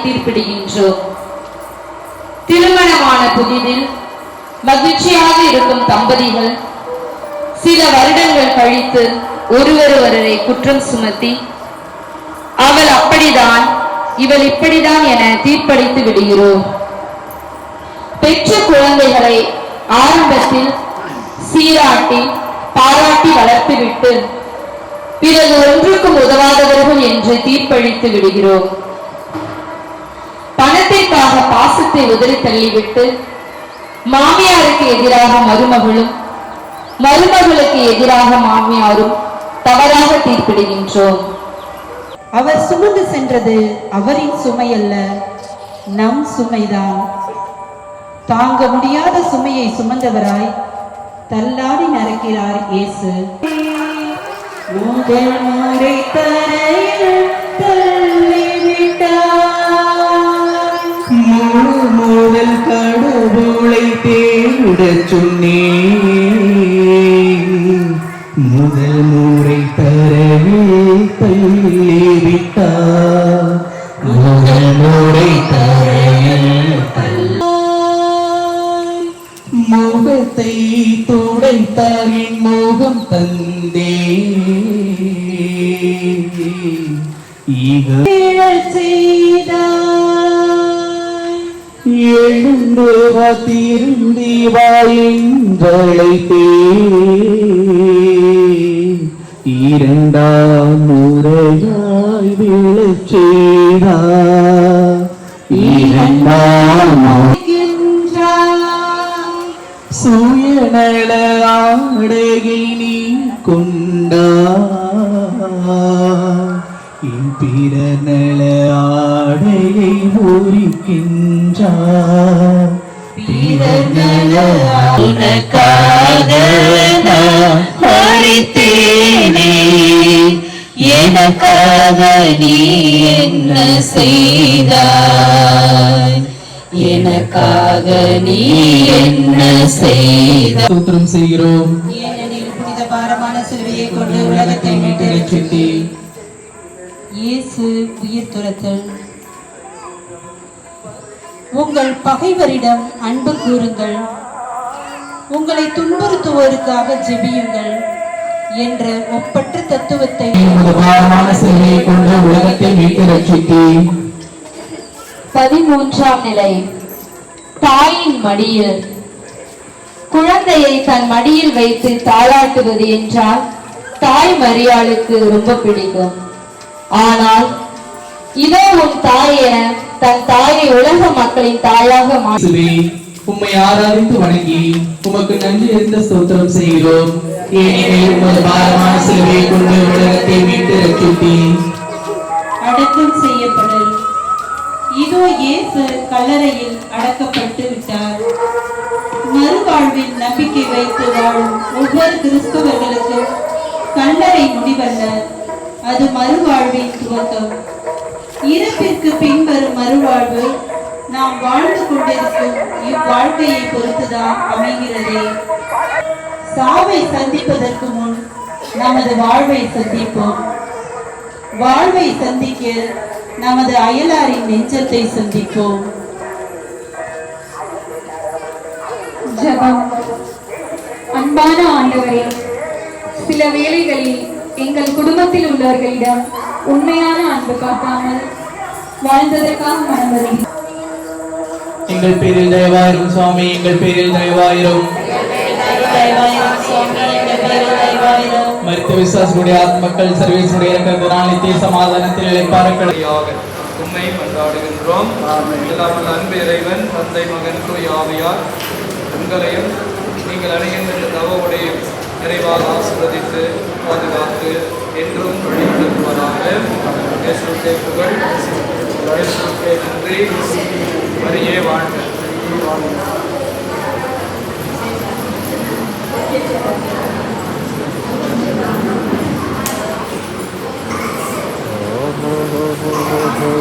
தீர்ப்பிடுகின்றோம். திருமணமான புதிதில் மகிழ்ச்சியாக இருக்கும் தம்பதிகள் சில வருடங்கள் கழித்து ஒருவரை குற்றம் சுமத்தி அவள் அப்படிதான் இவள் இப்படிதான் என தீர்ப்பளித்து விடுகிறோம். பெற்ற குழந்தைகளை ஆரம்பத்தில் சீராட்டி பாராட்டி வளர்த்துவிட்டு பிறகு ஒன்றுக்கும் உதவாதவர்கள் என்று தீர்ப்பளித்து விடுகிறோம். பணத்திற்காக பாசத்தை உதறி தள்ளிவிட்டு மாமியாருக்கு எதிராக மருமகளும் மருமகளுக்கு எதிராக மாமியாரும் தவறாக தீர்ப்பிடுகின்றோம். அவர் சுமந்து சென்றது அவரின் சுமை அல்ல, நம் சுமைதான். தாங்க முடியாத சுமையை சுமந்தவராய் தள்ளாடி நடக்கிறார் இயேசு. முதல் முறை தரையில் தள்ளிவிட்டார். முதல் கடவுளை தேட சொன்னேன், முதல் முறை தரையில் தள்ளிவிட்டார். முதல் முறை தரையில் முகத்தை துடைத்தாரின் முகம் தந்தே எழுந்து திருந்தி வாயங்களை இரண்டாம் முறையாய் விழச் செய்தார். இரண்டாம் சுயநல ஆடையை நீ கொண்டார், என் பிறநல ஆடையை ஒரிக்கின்றார். பிறநல உனக்காக நான் மரித்தேனே, எனக்காக நீ என்ன செய்தாய், எனக்காக நீ என்ன செய்தாய். ஸ்தோத்திரம் செய்கிறோம். ஏனெனில் புனித பாரமான சிலுவையை கொண்டு உலகத்தை மீட்டு ரட்சித்தீர். இயேசு உயிர் துறத்தல். உங்கள் பகைவரிடம் அன்பு கூறுங்கள், உங்களை துன்புறுத்துவோருக்காக ஜெபியுங்கள் என்ற ஒப்பற்ற தத்துவத்தை பாரமான சிலுவையை கொண்டு உலகத்தை மீட்டு ரட்சித்தீர். 13ஆம் நிலை. தாயின் மடியில். குழந்தையை தன் மடியில் வைத்து தாளாட்டுவது என்றால் தாய் மரியாளுக்கு ரொம்ப பிடிக்கும். ஆனால் இதோ உன் தாய் என தன் தாயை உலக மக்களின் தாயாக மாற்றி உம்மை ஆராதித்து வணங்கி உமக்கு நன்றி அறிந்த ஸ்தோத்திரம் செய்கிறோம். ஏனெனில் உமது பாரமான சிலுவையை கொண்டு உலகத்தை மீட்டு ரட்சித்தீர். அடக்கம் செய்யப்படல். இதோ இயேசு கல்லறையில் அடக்கப்பட்டு விட்டார். மறுவாழ்வில் நம்பிக்கை வைத்து வாழும் ஒவ்வொரு கிறிஸ்தவர்களுக்கும் கல்லறை முடிவல்ல, அது மறுவாழ்வின் துவக்கம். இறப்பிற்கு பின்வரும் மறுவாழ்வு நாம் வாழ்ந்து கொண்டிருக்கும் இவ்வாழ்க்கையை பொறுத்துதான் அமைகிறதே. சாவை சந்திப்பதற்கு முன் நமது வாழ்வை சந்திப்போம். வாழ்வை சந்திக்க நமது அயலாரின் நெஞ்சத்தை சந்திப்போம். ஜெபம். அன்பான ஆண்டவரே, சில வேளைகளில் எங்கள் குடும்பத்தில் உள்ளவர்களிடம் உண்மையான அன்பு காட்டாமல் வாழ்ந்ததற்காக மனமருகிறோம். எங்கள் பேரில் தயவாயிரும் சுவாமி, எங்கள் பேரில் தயவாயிரும். மரித்த விசுவாசிகளுடைய ஆத்மக்கள் சர்வேசுடைய இருக்கிறதுனால் நித்திய சமாதானத்தில் இளைப்பார்கள். உண்மை கொண்டாடுகின்றோம். இல்லாமல் அன்பு இறைவன் தந்தை மகன் தூய் ஆவியார் உங்களையும் நீங்கள் அடைகின்ற தவவுடைய நிறைவாக ஆசீர்வதித்து பாதுகாத்து என்றும் வழிநடத்துவதாக. இயேசுவுக்கே புகழ், இயேசுவுக்கே நன்றி, மரியே வாழ்க. oh, oh, oh, oh, oh.